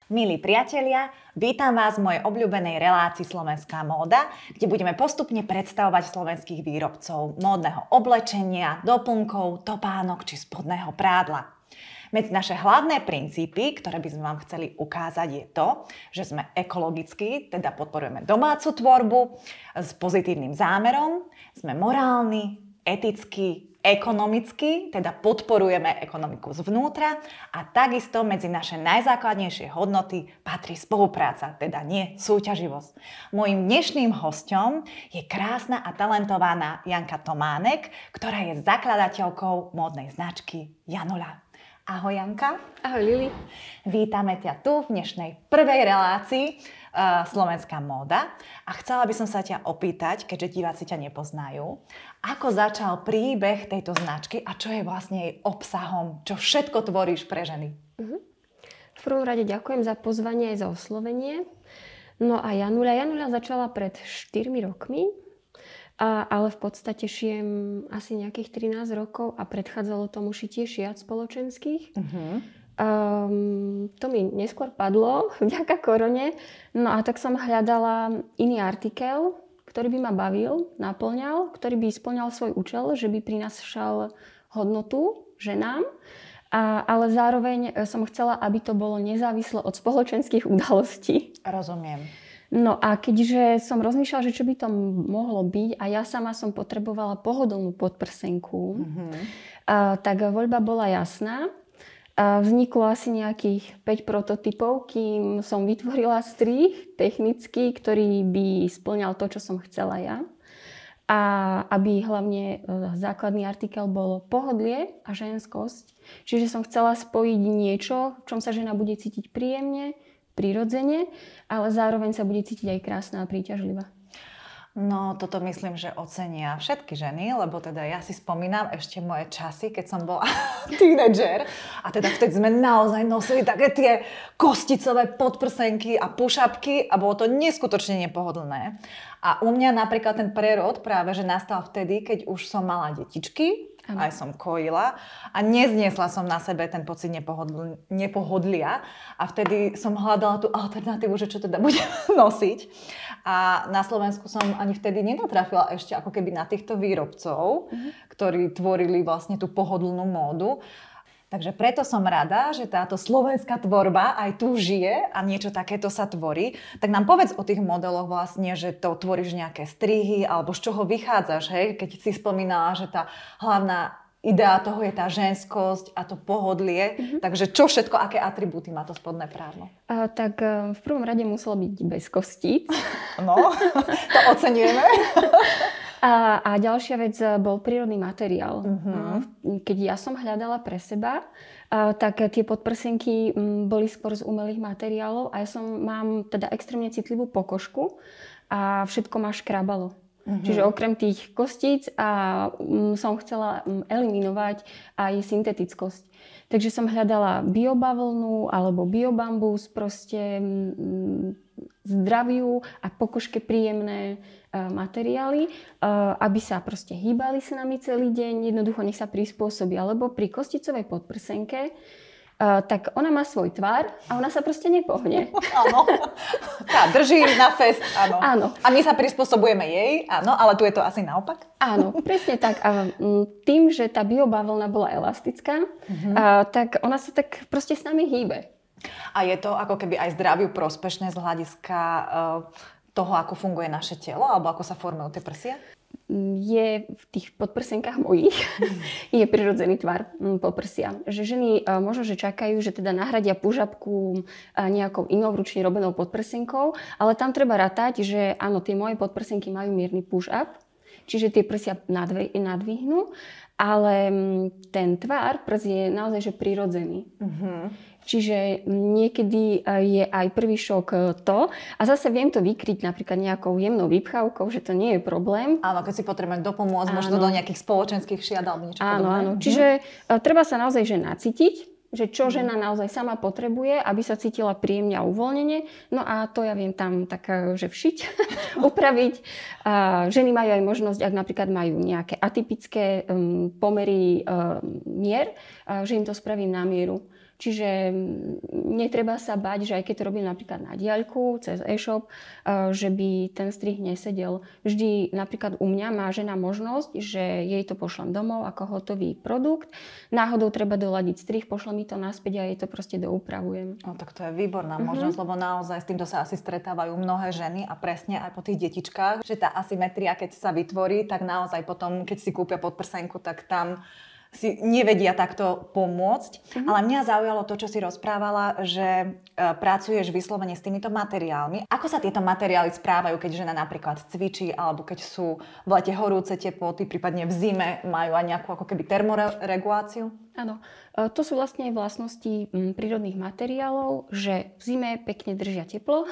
Milí priatelia, vítam vás v mojej obľúbenej relácii Slovenská móda, kde budeme postupne predstavovať slovenských výrobcov módneho oblečenia, doplnkov, topánok či spodného prádla. Medzi naše hlavné princípy, ktoré by sme vám chceli ukázať, je to, že sme ekologickí, teda podporujeme domácu tvorbu s pozitívnym zámerom, sme morálni, etickí, ekonomicky, teda podporujeme ekonomiku zvnútra a takisto medzi naše najzákladnejšie hodnoty patrí spolupráca, teda nie súťaživosť. Mojím dnešným hosťom je krásna a talentovaná Janka Tománek, ktorá je zakladateľkou módnej značky Janula. Ahoj Janka. Ahoj Lili. Vítame ťa tu v dnešnej prvej relácii Slovenská móda a chcela by som sa ťa opýtať, keďže diváci ťa nepoznajú, ako začal príbeh tejto značky a čo je vlastne jej obsahom, čo všetko tvoríš pre ženy? V prvom rade ďakujem za pozvanie aj za oslovenie. No a Janula začala pred 4 rokmi, ale v podstate šijem asi nejakých 13 rokov a predchádzalo tomu šitie šiat spoločenských. To mi neskôr padlo vďaka korone. No a tak som hľadala iný artikel, ktorý by ma bavil, naplňal, ktorý by spĺňal svoj účel, že by prinášal hodnotu ženám. Ale zároveň som chcela, aby to bolo nezávislo od spoločenských udalostí. Rozumiem. No a keďže som rozmýšľala, že čo by to mohlo byť a ja sama som potrebovala pohodlnú podprsenku, tak voľba bola jasná. Vzniklo asi nejakých 5 prototypov, kým som vytvorila strih technický, ktorý by spĺňal to, čo som chcela ja. A aby hlavne základný artikel bol pohodlie a ženskosť. Čiže som chcela spojiť niečo, v čom sa žena bude cítiť príjemne, prirodzene, ale zároveň sa bude cítiť aj krásna a príťažlivá. No, toto myslím, že ocenia všetky ženy, lebo teda ja si spomínam ešte moje časy, keď som bola tínedžer a teda vtedy sme naozaj nosili také tie kosticové podprsenky a pušapky a bolo to neskutočne nepohodlné. A u mňa napríklad ten prerod práve, že nastal vtedy, keď už som mala detičky, aj som kojila a nezniesla som na sebe ten pocit nepohodlia a vtedy som hľadala tú alternatívu, že čo teda budem nosiť. A na Slovensku som ani vtedy nenatrafila ešte ako keby na týchto výrobcov, ktorí tvorili vlastne tú pohodlnú módu. Takže preto som rada, že táto slovenská tvorba aj tu žije a niečo takéto sa tvorí. Tak nám povedz o tých modeloch vlastne, že to tvoríš nejaké strihy alebo z čoho vychádzaš, hej? Keď si spomínala, že tá hlavná idea toho je tá ženskosť a to pohodlie. Takže čo všetko, aké atribúty má to spodné prádlo? Tak v prvom rade muselo byť bez kostíc. No, to oceňujeme. A ďalšia vec bol prírodný materiál. Keď ja som hľadala pre seba, tak tie podprsenky boli skôr z umelých materiálov a ja mám teda extrémne citlivú pokožku a všetko ma škrabalo. Čiže okrem tých kostíc som chcela eliminovať aj syntetickosť. Takže som hľadala biobavlnu alebo biobambus, proste zdraviu a pokožke príjemné materiály, aby sa proste hýbali s nami celý deň, jednoducho nech sa prispôsobia. Lebo pri kosticovej podprsenke tak ona má svoj tvar a ona sa proste nepohne. Áno. Tá drží na fest, áno. Áno. A my sa prispôsobujeme jej, áno, ale tu je to asi naopak. Áno, presne tak. A tým, že tá biobavlna bola elastická, tak ona sa tak proste s nami hýbe. A je to ako keby aj zdraviu prospešné z hľadiska toho, ako funguje naše telo, alebo ako sa formujú tie prsia? Je v tých podprsenkách mojich je prirodzený tvar podprsia. Že ženy možno, že čakajú, že teda nahradia pužapku nejakou inou ručne robenou podprsenkou, ale tam treba rátať, že áno, tie moje podprsenky majú mierny push-up, čiže tie prsia nadvihnú, ale ten tvar prs je naozaj že prirodzený. Čiže niekedy je aj prvý šok to. A zase viem to vykryť napríklad nejakou jemnou vypchávkou, že to nie je problém. Áno, keď si potrebujeme dopomôcť, možno do nejakých spoločenských šiat alebo niečo podobné. Áno. Čiže treba sa naozaj že nacítiť, že čo žena naozaj sama potrebuje, aby sa cítila príjemne a uvoľnene. No a to ja viem tam tak, že všiť, upraviť. Ženy majú aj možnosť, ak napríklad majú nejaké atypické pomery mier, že im to spravím na mieru. Čiže netreba sa bať, že aj keď to robím napríklad na diaľku, cez e-shop, že by ten strih nesedel. Vždy napríklad u mňa má žena možnosť, že jej to pošlem domov ako hotový produkt. Náhodou treba doladiť strih, pošlem mi to naspäť a jej to proste doupravujem. No tak to je výborná možnosť, lebo naozaj s týmto sa asi stretávajú mnohé ženy a presne aj po tých detičkách, že tá asymetria, keď sa vytvorí, tak naozaj potom, keď si kúpia podprsenku, tak tam si nevedia takto pomôcť. Ale mňa zaujalo to, čo si rozprávala, že pracuješ vyslovene s týmito materiálmi. Ako sa tieto materiály správajú, keď žena napríklad cvičí, alebo keď sú v lete horúce teploty, prípadne v zime majú aj nejakú ako keby termoreguláciu? Áno, to sú vlastne vlastnosti prírodných materiálov, že v zime pekne držia teplo.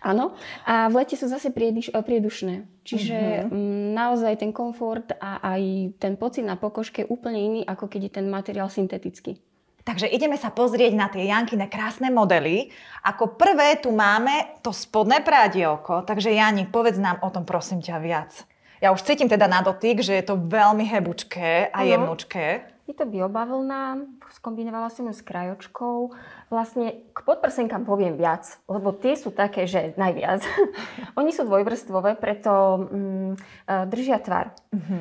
Áno. A v lete sú zase priedušné. Čiže naozaj ten komfort a aj ten pocit na pokožke je úplne iný, ako keď je ten materiál syntetický. Takže ideme sa pozrieť na tie Jankine krásne modely. Ako prvé tu máme to spodné prádielko. Takže Jani, povedz nám o tom prosím ťa viac. Ja už cítim teda na dotyk, že je to veľmi hebučké a jemnučké. Je to biobavlna, skombinovala som ju s krajočkou. Vlastne k podprsenkám poviem viac, lebo tie sú také, že najviac. Oni sú dvojvrstvové, preto držia tvar.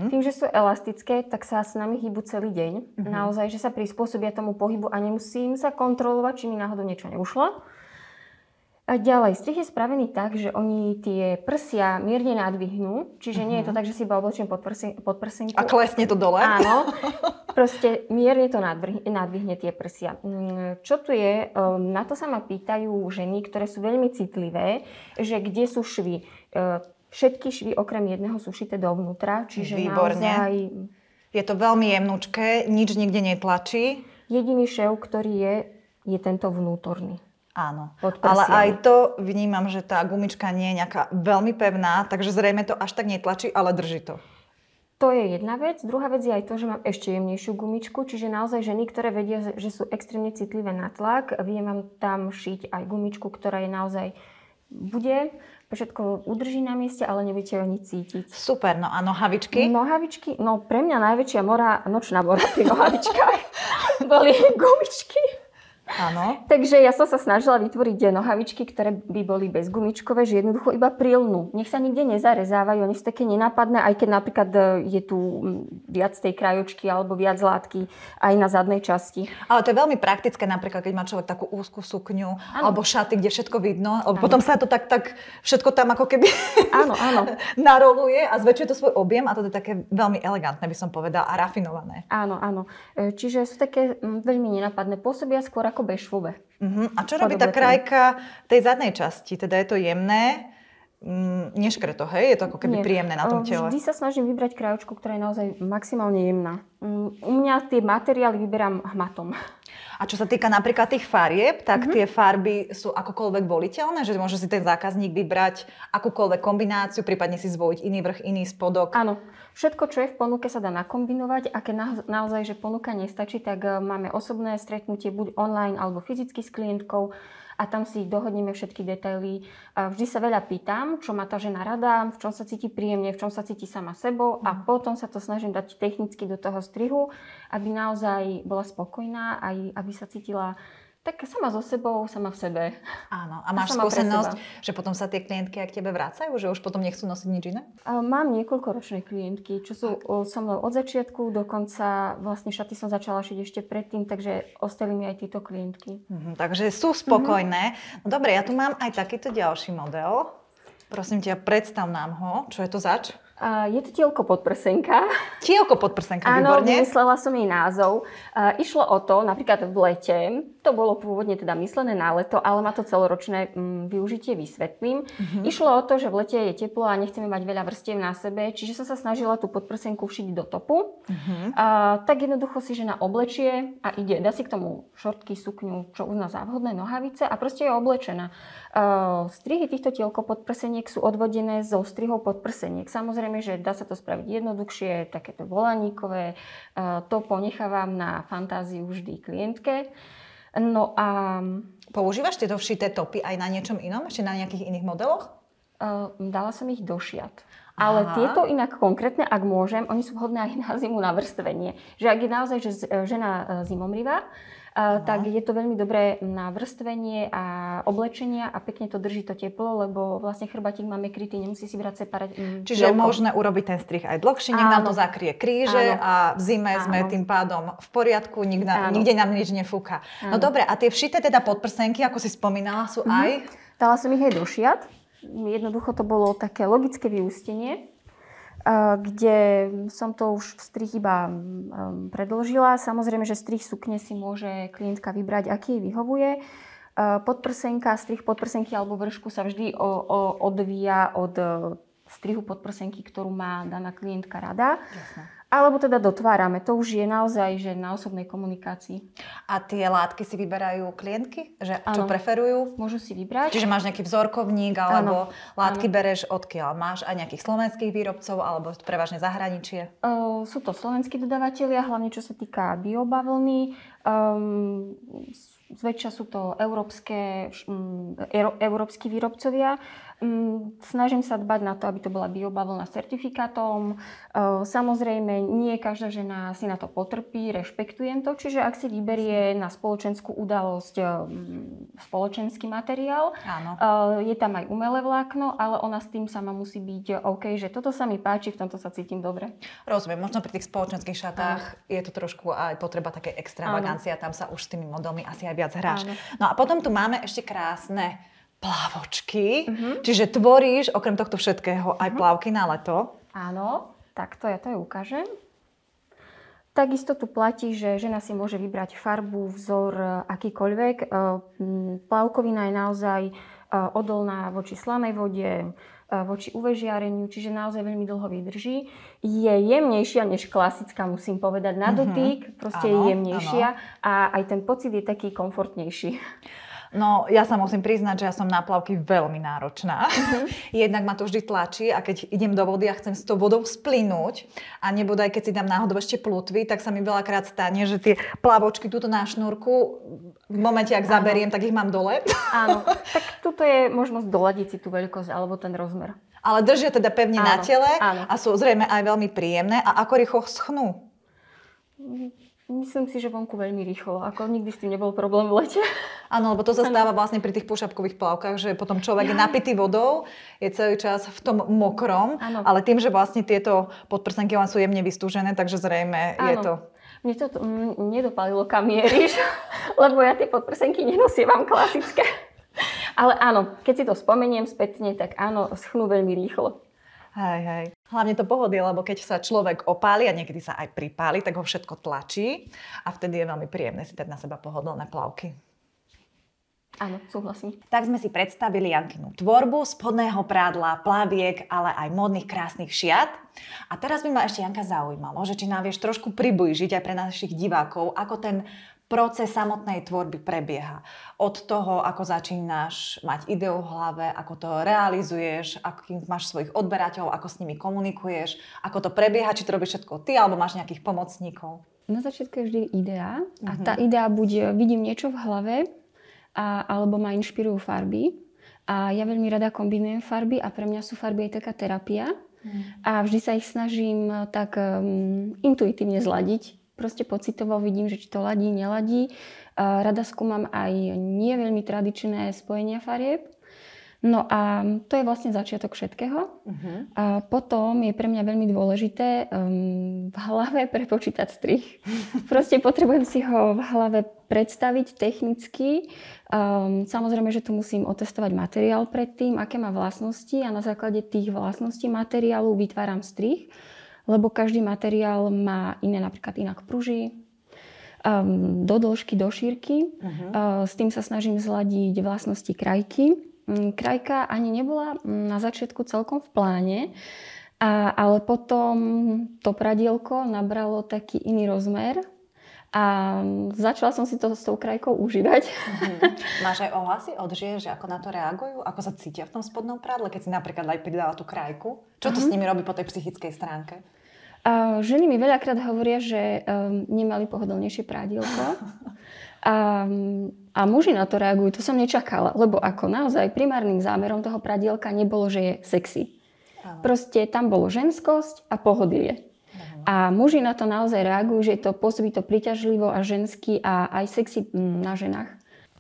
Tým, že sú elastické, tak sa s nami hýbu celý deň. Naozaj, že sa prispôsobia tomu pohybu a nemusím sa kontrolovať, či mi náhodou niečo neušlo. A ďalej, strih je spravený tak, že oni tie prsia mierne nadvihnú, čiže nie je to tak, že si iba oblečím podprsenku. A klesne to dole? Áno, proste mierne to nadvihne tie prsia. Čo tu je, na to sa ma pýtajú ženy, ktoré sú veľmi citlivé, že kde sú švy. Všetky švy okrem jedného sú šité dovnútra, čiže výborne. Naozaj... Je to veľmi jemnučké, nič nikde netlačí. Jediný šev, ktorý je tento vnútorný. Áno, ale aj to vnímam, že tá gumička nie je nejaká veľmi pevná, takže zrejme to až tak netlačí, ale drží to. To je jedna vec. Druhá vec je aj to, že mám ešte jemnejšiu gumičku, čiže naozaj ženy, ktoré vedia, že sú extrémne citlivé na tlak, viem vám tam šiť aj gumičku, ktorá je naozaj všetko udrží na mieste, ale neviete ani cítiť. Super, no a nohavičky? Nohavičky, no pre mňa najväčšia nočná mora pri nohavičkách boli gumičky. Áno. Takže ja som sa snažila vytvoriť nohavičky, ktoré by boli bezgumičkové, že jednoducho iba prilnú. Nech sa nikde nezarezávajú, oni sú také nenápadné, aj keď napríklad je tu viac tej krajočky alebo viac látky aj na zadnej časti. Ale to je veľmi praktické, napríklad keď má človek takú úzkú sukňu alebo šaty, kde všetko vidno, alebo potom sa to tak všetko tam ako keby áno. naroluje a zväčšuje to svoj objem a to je také veľmi elegantné, by som povedala, a rafinované. Áno. Čiže sú také veľmi nenápadné, pôsobia skôr ako bešvové. A čo robí tá krajka tej zadnej časti? Teda je to jemné, neškreto, hej? Je to ako keby príjemné na tom tele. Vždy sa snažím vybrať krajočku, ktorá je naozaj maximálne jemná. U mňa tie materiály vyberám hmatom. A čo sa týka napríklad tých farieb, tak tie farby sú akokoľvek voliteľné? Že môže si ten zákazník vybrať akúkoľvek kombináciu, prípadne si zvoliť iný vrch, iný spodok? Áno. Všetko, čo je v ponuke, sa dá nakombinovať a keď naozaj, že ponuka nestačí, tak máme osobné stretnutie buď online alebo fyzicky s klientkou a tam si dohodneme všetky detaily. Vždy sa veľa pýtam, čo má tá žena rada, v čom sa cíti príjemne, v čom sa cíti sama sebou a potom sa to snažím dať technicky do toho strihu, aby naozaj bola spokojná aj aby sa cítila tak sama so sebou, sama v sebe. Áno. A máš skúsenosť, že potom sa tie klientky aj k tebe vracajú? Že už potom nechcú nosiť nič iné? Mám niekoľkoročné klientky, čo sú so mnou od začiatku. Dokonca vlastne šaty som začala šiť ešte predtým, takže ostali mi aj títo klientky. Takže sú spokojné. No dobre, ja tu mám aj takýto ďalší model. Prosím ťa, predstav nám ho. Čo je to zač? Je to tielko podprsenka. Tielko podprsenka, výborne. Áno, vymyslela som jej názov. Išlo o to, napríklad v lete, to bolo pôvodne teda myslené na leto, ale má to celoročné využitie, vysvetlím. Išlo o to, že v lete je teplo a nechceme mať veľa vrstiev na sebe, čiže som sa snažila tú podprsenku všiť do topu. Tak jednoducho si žena oblečie a ide. Dá si k tomu šortky, sukňu, čo uzná za vhodné, nohavice a proste je oblečená. Strihy týchto tielko podprseniek sú odvodené zo strihov podprseniek. Samozrejme, že dá sa to spraviť jednoduchšie, takéto volaníkové. To ponechávam na fantáziu vždy klientke. No a... Používaš tieto všité topy aj na niečom inom? Ešte na nejakých iných modeloch? Dala som ich do šiat. Ale tieto inak konkrétne, ak môžem, oni sú vhodné aj na zimu na vrstvenie. Že ak je naozaj žena zimomrivá, tak je to veľmi dobré na vrstvenie a oblečenia a pekne to drží to teplo, lebo vlastne chrbátik máme krytý, nemusí si brať separát. Čiže je možné urobiť ten strih aj dlhší, nech nám to zakrie kríže a v zime sme tým pádom v poriadku, nikde nám nič nefúka. No dobre, a tie všité teda podprsenky, ako si spomínala, sú aj? Dala som ich aj do šiat. Jednoducho to bolo také logické vyústenie, kde som to už v strih iba predĺžila. Samozrejme, že strih sukne si môže klientka vybrať, aký jej vyhovuje. Podprsenka, strih podprsenky alebo vršku sa vždy odvíja od strihu podprsenky, ktorú má daná klientka rada. Jasné. Alebo teda dotvárame. To už je naozaj že na osobnej komunikácii. A tie látky si vyberajú klientky? Že čo preferujú? Môžu si vybrať. Čiže máš nejaký vzorkovník alebo látky bereš odkiaľ? Máš aj nejakých slovenských výrobcov alebo prevažne zahraničie? Sú to slovenskí dodavatelia, hlavne čo sa týka biobavlny. Zväčša sú to európski výrobcovia. Snažím sa dbať na to, aby to bola biobavlna s certifikátom. Samozrejme, nie každá žena si na to potrpí, rešpektujem to. Čiže ak si vyberie na spoločenskú udalosť spoločenský materiál, je tam aj umelé vlákno, ale ona s tým sama musí byť OK, že toto sa mi páči, v tomto sa cítim dobre. Rozumiem, možno pri tých spoločenských šatách je to trošku aj potreba takej extravagancia, tam sa už s tými modelmi asi aj viac hráš. No a potom tu máme ešte krásne plávočky, čiže tvoríš okrem tohto všetkého aj plavky na leto. Áno, takto ja to aj ukážem. Takisto tu platí, že žena si môže vybrať farbu, vzor, akýkoľvek. Plavkovina je naozaj odolná voči slanej vode, voči UV žiareniu, čiže naozaj veľmi dlho vydrží. Je jemnejšia než klasická, musím povedať, na dotyk, proste je jemnejšia a aj ten pocit je taký komfortnejší. No, ja sa musím priznať, že ja som na plavky veľmi náročná. Jednak ma to vždy tlačí a keď idem do vody a chcem s tou vodou splynúť a nebodaj, keď si dám náhodou ešte plutvy, tak sa mi veľakrát stane, že tie plavočky túto na šnúrku, v momente, ak zaberiem, tak ich mám dole. Áno, tak tuto je možnosť doladiť si tú veľkosť alebo ten rozmer. Ale držia teda pevne na tele a sú zrejme aj veľmi príjemné. A ako rýchlo schnú? Myslím si, že vonku veľmi rýchlo. Ako nikdy s tým nebol problém v lete. Áno, lebo to sa stáva vlastne pri tých pušapkových plavkách, že potom človek je napitý vodou, je celý čas v tom mokrom, ale tým, že vlastne tieto podprsenky len sú jemne vystúžené, takže zrejme je to... Mne to nedopalilo, kam mieríš, lebo ja tie podprsenky nenosievam klasické. Ale áno, keď si to spomeniem spätne, tak áno, schnú veľmi rýchlo. Hej. Hlavne to pohodlie, lebo keď sa človek opáli a niekedy sa aj pripáli, tak ho všetko tlačí a vtedy je veľmi príjemné si dať na seba pohodlné plavky. Áno, súhlasím. Tak sme si predstavili Jankinu tvorbu spodného prádla, plaviek, ale aj módnych krásnych šiat. A teraz by ma ešte, Janka, zaujímalo, že či nám vieš trošku priblížiť aj pre našich divákov, ako ten proces samotnej tvorby prebieha. Od toho, ako začínaš mať ideu v hlave, ako to realizuješ, akých máš svojich odberateľov, ako s nimi komunikuješ, ako to prebieha, či to robíš všetko ty, alebo máš nejakých pomocníkov. Na začiatku je vždy idea a tá idea buď vidím niečo v hlave, alebo ma inšpirujú farby. A ja veľmi rada kombinujem farby a pre mňa sú farby aj taká terapia. A vždy sa ich snažím tak intuitívne zladiť. Proste pocitovo vidím, že či to ladí, neladí. Rada skúmam aj nie veľmi tradičné spojenia farieb. No a to je vlastne začiatok všetkého. A potom je pre mňa veľmi dôležité v hlave prepočítať strih. Proste potrebujem si ho v hlave predstaviť technicky. Samozrejme, že tu musím otestovať materiál predtým, aké má vlastnosti a na základe tých vlastností materiálu vytváram strih. Lebo každý materiál má iné, napríklad inak pruží, do dĺžky, do šírky. S tým sa snažím zladiť vlastnosti krajky. Krajka ani nebola na začiatku celkom v pláne, ale potom to pradielko nabralo taký iný rozmer a začala som si to s tou krajkou užívať. Máš aj ohlasy od žien, že ako na to reagujú? Ako sa cítia v tom spodnom prádle, keď si napríklad aj pridala tú krajku? Čo to s nimi robí po tej psychickej stránke? Ženy mi veľakrát hovoria, že nemali pohodlnejšie prádielko. A muži na to reagujú, to som nečakala, lebo ako naozaj primárnym zámerom toho pradielka nebolo, že je sexy. Proste tam bolo ženskosť a pohodlie. A muži na to naozaj reagujú, že to pôsobí to príťažlivo a žensky a aj sexy na ženách.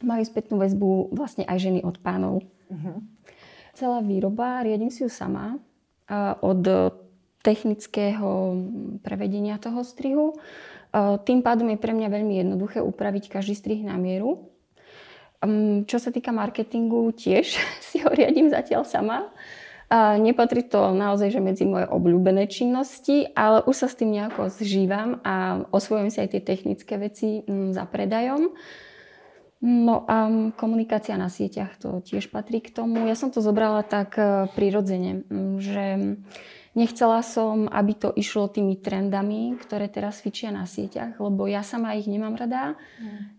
Majú spätnú väzbu vlastne aj ženy od pánov. Celá výroba, riadím si ju sama. Od technického prevedenia toho strihu. Tým pádom je pre mňa veľmi jednoduché upraviť každý strih na mieru. Čo sa týka marketingu, tiež si ho riadím zatiaľ sama. Nepatrí to naozaj že medzi moje obľúbené činnosti, ale už sa s tým nejako zžívam a osvojujem si aj tie technické veci za predajom. No a komunikácia na sieťach, to tiež patrí k tomu. Ja som to zobrala tak prirodzene, že nechcela som, aby to išlo tými trendami, ktoré teraz fičia na sieťach, lebo ja sama ich nemám rada,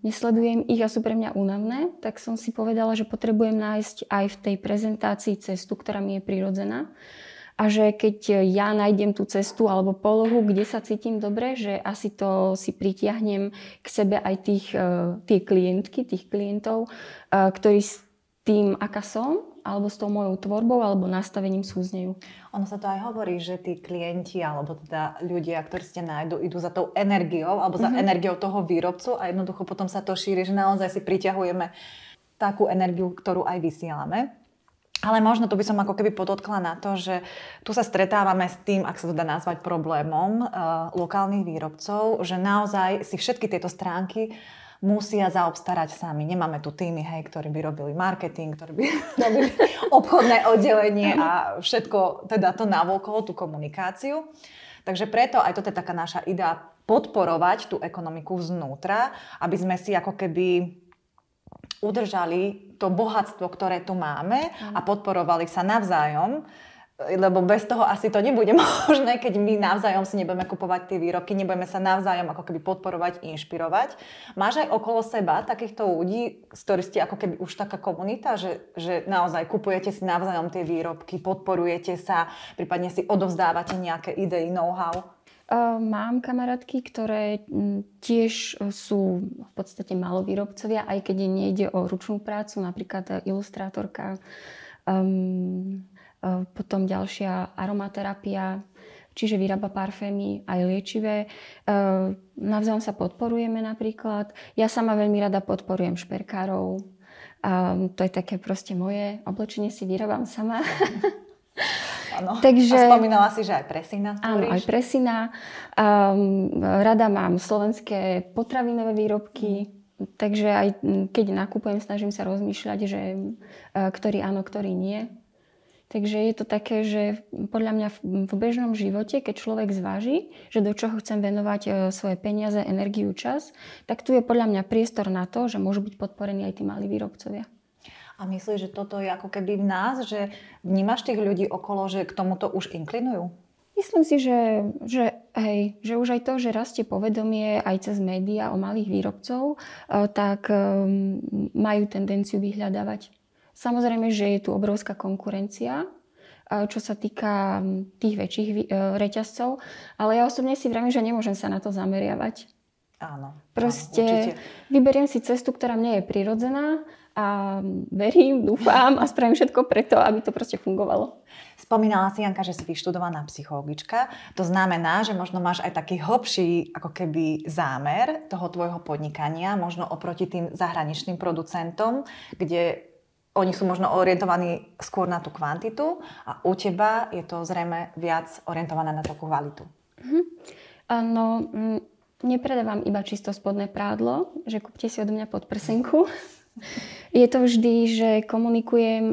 nesledujem ich a sú pre mňa únavné, tak som si povedala, že potrebujem nájsť aj v tej prezentácii cestu, ktorá mi je prirodzená. A že keď ja nájdem tú cestu alebo polohu, kde sa cítim dobre, že asi to si pritiahnem k sebe aj tie klientky, tých klientov, ktorí s tým, aká som, alebo s tou mojou tvorbou, alebo nastavením súznejú. Ono sa to aj hovorí, že tí klienti, alebo teda ľudia, ktorí ste nájdu, idú za tou energiou, alebo za energiou toho výrobcu a jednoducho potom sa to šíri, že naozaj si priťahujeme takú energiu, ktorú aj vysielame. Ale možno to by som ako keby podotkla na to, že tu sa stretávame s tým, ak sa to dá nazvať problémom lokálnych výrobcov, že naozaj si všetky tieto stránky musia zaobstarať sami. Nemáme tu týmy, ktorí by robili marketing, ktorí by robili obchodné oddelenie a všetko teda to navokolo, tú komunikáciu. Takže preto aj toto je taká naša idea podporovať tú ekonomiku znútra, aby sme si ako keby udržali to bohatstvo, ktoré tu máme a podporovali sa navzájom. Lebo bez toho asi to nebude možné, keď my navzájom si nebudeme kupovať tie výrobky, nebudeme sa navzájom ako keby podporovať, inšpirovať. Máš aj okolo seba takýchto ľudí, z ktorých ste ako keby už taká komunita, že naozaj kupujete si navzájom tie výrobky, podporujete sa, prípadne si odovzdávate nejaké idei, know-how? Mám kamarátky, ktoré tiež sú v podstate malovýrobcovia, aj keď nejde o ručnú prácu, napríklad ilustrátorka, potom ďalšia aromaterapia, čiže vyrába parfémy, aj liečivé. Navzájom sa podporujeme napríklad. Ja sama veľmi rada podporujem šperkárov. To je také proste moje. Oblečenie si vyrábam sama. Áno. Takže, a spomínala si, že aj presina. Áno, aj presina. Rada mám slovenské potravinové výrobky. Takže aj keď nakupujem, snažím sa rozmýšľať, že ktorý áno, ktorý nie. Takže je to také, že podľa mňa v bežnom živote, keď človek zváži, že do čoho chcem venovať svoje peniaze, energiu, čas, tak tu je podľa mňa priestor na to, že môžu byť podporení aj tí malí výrobcovia. A myslíš, že toto je ako keby v nás, že vnímaš tých ľudí okolo, že k tomuto už inklinujú? Myslím si, že už aj to, že rastie povedomie aj cez médiá o malých výrobcov, tak majú tendenciu vyhľadávať. Samozrejme, že je tu obrovská konkurencia, čo sa týka tých väčších reťazcov, ale ja osobne si vravím, že nemôžem sa na to zameriavať. Áno. Proste vyberiem si cestu, ktorá mne je prirodzená a verím, dúfam a spravím všetko preto, aby to proste fungovalo. Spomínala si, Janka, že si vyštudovaná psychologička. To znamená, že možno máš aj taký hlbší ako keby zámer toho tvojho podnikania, možno oproti tým zahraničným producentom, kde oni sú možno orientovaní skôr na tú kvantitu a u teba je to zrejme viac orientované na tú kvalitu. No, nepredávam iba čisto spodné prádlo, že kúpte si odo mňa podprsenku. Je to vždy, že komunikujem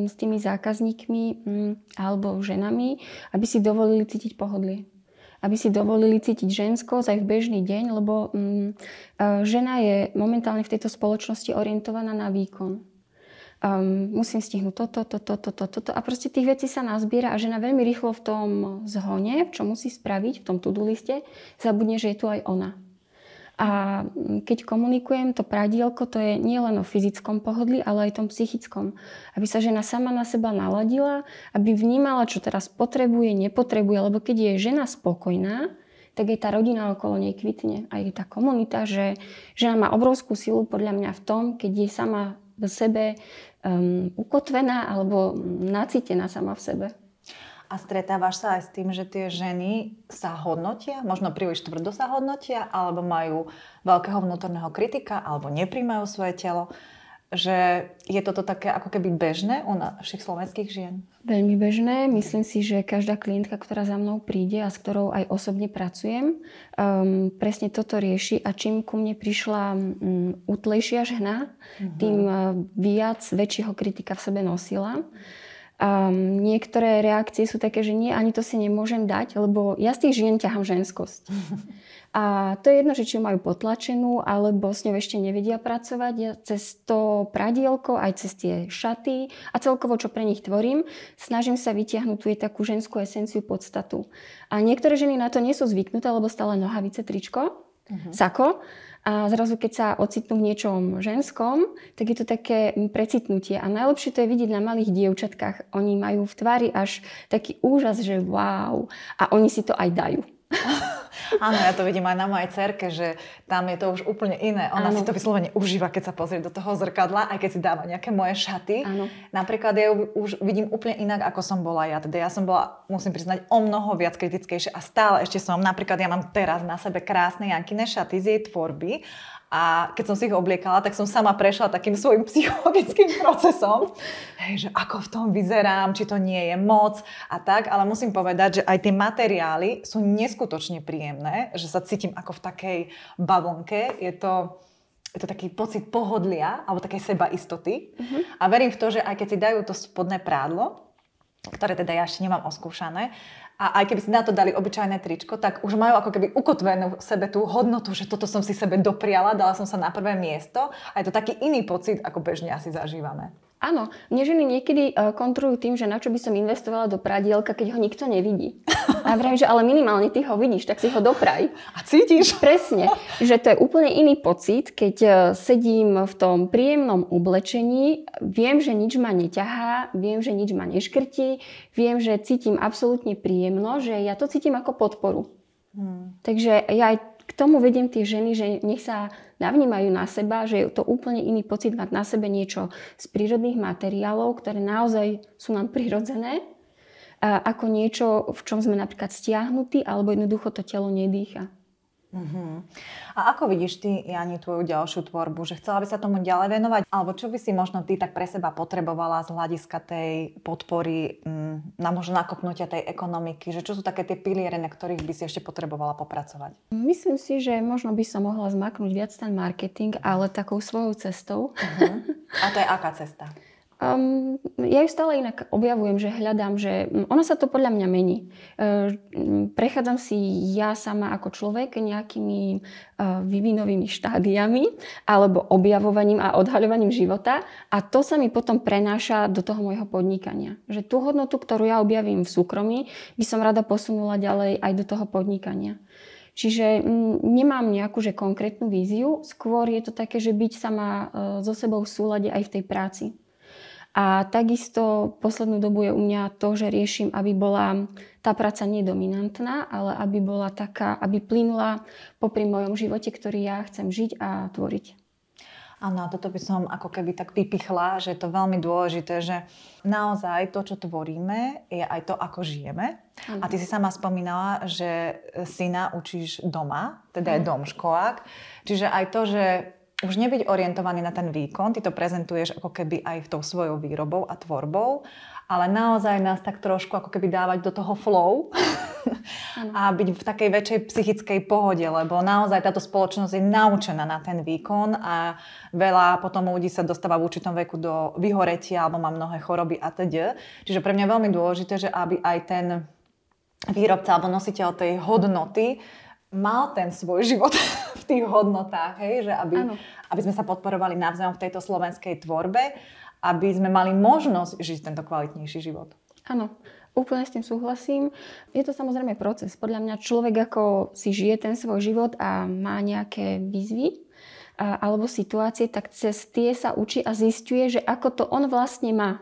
s tými zákazníkmi alebo ženami, aby si dovolili cítiť pohodlie. Aby si dovolili cítiť ženskosť aj v bežný deň, lebo žena je momentálne v tejto spoločnosti orientovaná na výkon. Musím stihnúť toto a proste tých vecí sa nazbiera a žena veľmi rýchlo v tom zhone, čo musí spraviť v tom to-do liste, zabudne, že je tu aj ona. A keď komunikujem to pradielko, to je nie len o fyzickom pohodlí, ale aj tom psychickom. Aby sa žena sama na seba naladila, aby vnímala, čo teraz potrebuje, nepotrebuje, lebo keď je žena spokojná, tak aj tá rodina okolo nej kvitne. Aj tá komunita, že žena má obrovskú silu podľa mňa v tom, keď je sama v sebe ukotvená alebo nacítená sama v sebe. A stretávaš sa aj s tým, že tie ženy sa hodnotia, možno príliš tvrdo sa hodnotia, alebo majú veľkého vnútorného kritika, alebo nepríjmajú svoje telo, že je toto také ako keby bežné u našich slovenských žien? Veľmi bežné. Myslím si, že každá klientka, ktorá za mnou príde a s ktorou aj osobne pracujem, presne toto rieši a čím ku mne prišla útlejšia žena, tým viac väčšieho kritika v sebe nosila. Niektoré reakcie sú také, že nie, ani to si nemôžem dať, lebo ja z tých žien ťahám ženskosť. A to je jedno, že či ju majú potlačenú, alebo s ňou ešte nevedia pracovať. Ja cez to pradielko, aj cez tie šaty a celkovo, čo pre nich tvorím, snažím sa vytiahnuť tú takú ženskú esenciu, podstatu. A niektoré ženy na to nie sú zvyknuté, lebo stále nohavice, tričko, sako. A zrazu, keď sa ocitnú v niečom ženskom, tak je to také precitnutie. A najlepšie to je vidieť na malých dievčatkách. Oni majú v tvári až taký úžas, že wow. A oni si to aj dajú. Áno, ja to vidím aj na mojej dcerke, že tam je to už úplne iné. Ona si to vyslovene užíva, keď sa pozrie do toho zrkadla, aj keď si dáva nejaké moje šaty. Áno. Napríklad ja ju už vidím úplne inak, ako som bola ja. Teda ja som bola, musím priznať, o mnoho viac kritickejšia a stále ešte som. Napríklad ja mám teraz na sebe krásne Jankine šaty z jej tvorby. A keď som si ich obliekala, tak som sama prešla takým svojim psychologickým procesom, že ako v tom vyzerám, či to nie je moc a tak. Ale musím povedať, že aj tie materiály sú neskutočne príjemné, že sa cítim ako v takej bavlnke. Je to taký pocit pohodlia alebo takej sebaistoty. A verím v to, že aj keď si dajú to spodné prádlo, ktoré teda ja ešte nemám oskúšané, a aj keby si na to dali obyčajné tričko, tak už majú ako keby ukotvenú v sebe tú hodnotu, že toto som si sebe dopriala, dala som sa na prvé miesto. A je to taký iný pocit, ako bežne asi zažívame. Áno, mne ženy niekedy kontrujú tým, že na čo by som investovala do pradielka, keď ho nikto nevidí. A vravím, že ale minimálne ty ho vidíš, tak si ho dopraj. A cítiš? Presne, že to je úplne iný pocit, keď sedím v tom príjemnom oblečení, viem, že nič ma neťahá, viem, že nič ma neškrtí, viem, že cítim absolútne príjemno, že ja to cítim ako podporu. Takže ja aj k tomu vediem tie ženy, že nech sa navnímajú na seba, že je to úplne iný pocit mať na sebe niečo z prírodných materiálov, ktoré naozaj sú nám prirodzené, ako niečo, v čom sme napríklad stiahnutí, alebo jednoducho to telo nedýcha. A ako vidíš ty, Jani, tvoju ďalšiu tvorbu? Že chcela by sa tomu ďalej venovať? Alebo čo by si možno ty tak pre seba potrebovala z hľadiska tej podpory, na možno nakopnutia tej ekonomiky? Že čo sú také tie piliere, na ktorých by si ešte potrebovala popracovať? Myslím si, že možno by som mohla zmaknúť viac ten marketing, ale takou svojou cestou. A to je aká cesta? Ja ju stále inak objavujem, že hľadám, že ono sa to podľa mňa mení. Prechádzam si ja sama ako človek nejakými vývinovými štádiami alebo objavovaním a odhaľovaním života a to sa mi potom prenáša do toho môjho podnikania. Že tú hodnotu, ktorú ja objavím v súkromí, by som rada posunula ďalej aj do toho podnikania. Čiže nemám nejakú že konkrétnu víziu, skôr je to také, že byť sama so sebou v súlade aj v tej práci. A takisto poslednú dobu je u mňa to, že riešim, aby bola tá práca nedominantná, ale aby bola taká, aby plynula popri mojom živote, ktorý ja chcem žiť a tvoriť. Áno, toto by som ako keby tak vypichla, že je to veľmi dôležité, že naozaj to, čo tvoríme, je aj to, ako žijeme. Ano. A ty si sama spomínala, že syna učíš doma, teda je domškolák. Čiže aj to, že už nebyť orientovaný na ten výkon, ty to prezentuješ ako keby aj tou svojou výrobou a tvorbou, ale naozaj nás tak trošku ako keby dávať do toho flow a byť v takej väčšej psychickej pohode, lebo naozaj táto spoločnosť je naučená na ten výkon a veľa potom ľudí sa dostáva v určitom veku do vyhoretia alebo má mnohé choroby a teda. Čiže pre mňa je veľmi dôležité, že aby aj ten výrobca alebo nositeľ tej hodnoty mal ten svoj život v tých hodnotách, hej? Že aby sme sa podporovali navzájom v tejto slovenskej tvorbe, aby sme mali možnosť žiť tento kvalitnejší život. Áno, úplne s tým súhlasím. Je to samozrejme proces. Podľa mňa človek, ako si žije ten svoj život a má nejaké výzvy alebo situácie, tak cez tie sa učí a zisťuje, že ako to on vlastne má.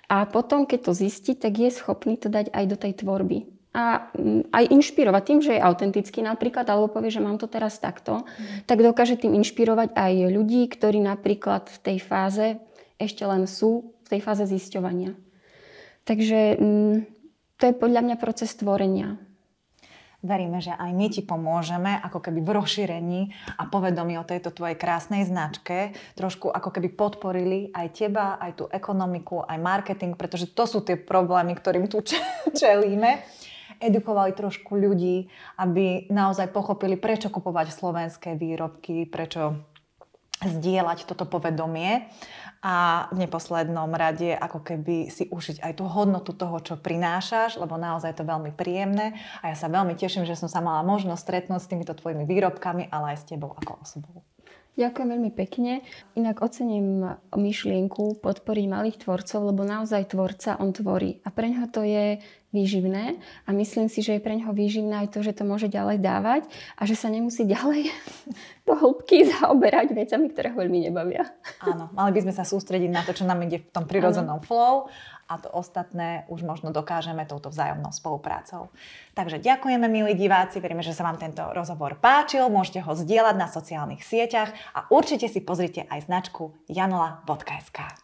A potom, keď to zistí, tak je schopný to dať aj do tej tvorby. a aj inšpirovať tým, že je autentický napríklad, alebo povie, že mám to teraz takto, tak dokáže tým inšpirovať aj ľudí, ktorí napríklad v tej fáze ešte len sú v tej fáze zisťovania. Takže to je podľa mňa proces tvorenia. Veríme, že aj my ti pomôžeme, ako keby v rozšírení a povedomí o tejto tvojej krásnej značke, trošku ako keby podporili aj teba, aj tú ekonomiku, aj marketing, pretože to sú tie problémy, ktorým tu čelíme. Edukovali trošku ľudí, aby naozaj pochopili, prečo kupovať slovenské výrobky, prečo zdieľať toto povedomie a v neposlednom rade ako keby si užiť aj tú hodnotu toho, čo prinášaš, lebo naozaj je to veľmi príjemné a ja sa veľmi teším, že som sa mala možnosť stretnúť s týmito tvojimi výrobkami, ale aj s tebou ako osobou. Ďakujem veľmi pekne. Inak ocením myšlienku podporiť malých tvorcov, lebo naozaj tvorca, on tvorí. A pre ňoho to je výživné a myslím si, že je pre ňoho výživné aj to, že to môže ďalej dávať a že sa nemusí ďalej do hĺbky zaoberať vecami, ktoré ho veľmi nebavia. Áno, mali by sme sa sústrediť na to, čo nám ide v tom prirodzenom flow a to ostatné už možno dokážeme touto vzájomnou spoluprácou. Takže ďakujeme, milí diváci, veríme, že sa vám tento rozhovor páčil, môžete ho zdieľať na sociálnych sieťach a určite si pozrite aj značku janola.sk.